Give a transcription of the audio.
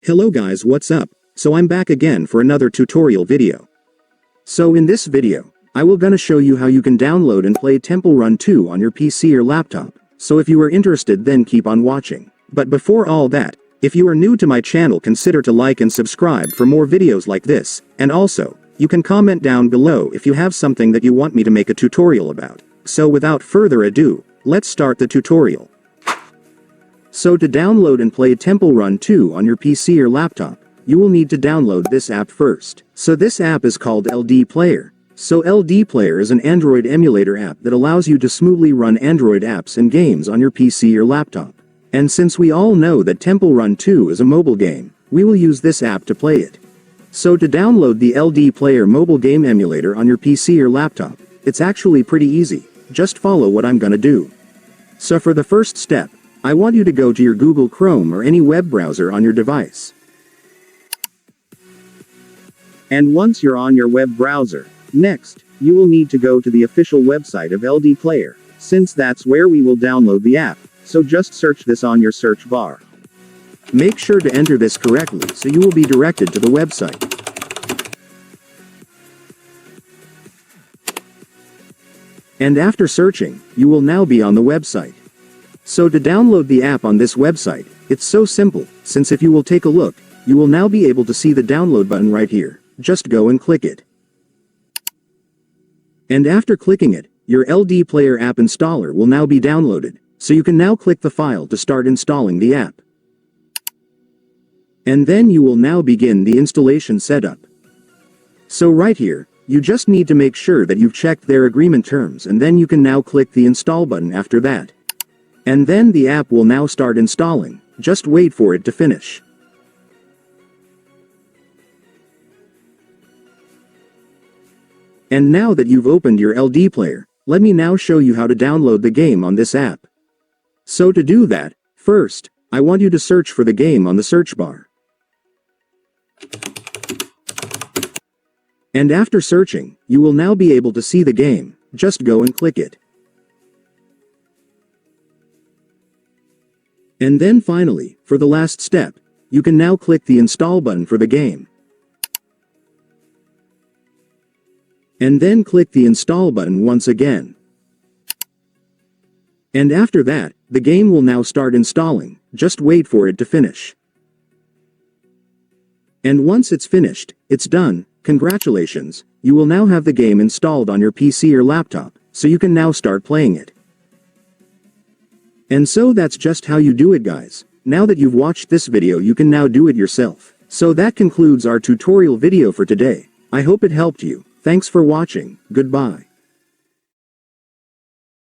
Hello guys, what's up? So I'm back again for another tutorial video. So in this video, I will gonna show you how you can download and play Temple Run 2 on your PC or laptop. So if you are interested, then keep on watching. But before all that, if you are new to my channel, consider to like and subscribe for more videos like this, and also, you can comment down below if you have something that you want me to make a tutorial about. So without further ado, let's start the tutorial. So to download and play Temple Run 2 on your PC or laptop, you will need to download this app first. So this app is called LDPlayer. So LDPlayer is an Android emulator app that allows you to smoothly run Android apps and games on your PC or laptop. And since we all know that Temple Run 2 is a mobile game, we will use this app to play it. So to download the LDPlayer mobile game emulator on your PC or laptop, it's actually pretty easy. Just follow what I'm gonna do. So for the first step, I want you to go to your Google Chrome or any web browser on your device. And once you're on your web browser, next, you will need to go to the official website of LDPlayer, since that's where we will download the app, so just search this on your search bar. Make sure to enter this correctly so you will be directed to the website. And after searching, you will now be on the website. So to download the app on this website, it's so simple, since if you will take a look, you will now be able to see the download button right here. Just go and click it. And after clicking it, your LDPlayer app installer will now be downloaded, so you can now click the file to start installing the app. And then you will now begin the installation setup. So right here, you just need to make sure that you've checked their agreement terms, and then you can now click the install button after that. And then the app will now start installing. Just wait for it to finish. And now that you've opened your LDPlayer, let me now show you how to download the game on this app. So to do that, first, I want you to search for the game on the search bar. And after searching, you will now be able to see the game. Just go and click it. And then finally, for the last step, you can now click the install button for the game. And then click the install button once again. And after that, the game will now start installing. Just wait for it to finish. And once it's finished, it's done. Congratulations, you will now have the game installed on your PC or laptop, so you can now start playing it. And so that's just how you do it, guys. Now that you've watched this video, you can now do it yourself. So that concludes our tutorial video for today. I hope it helped you. Thanks for watching. Goodbye.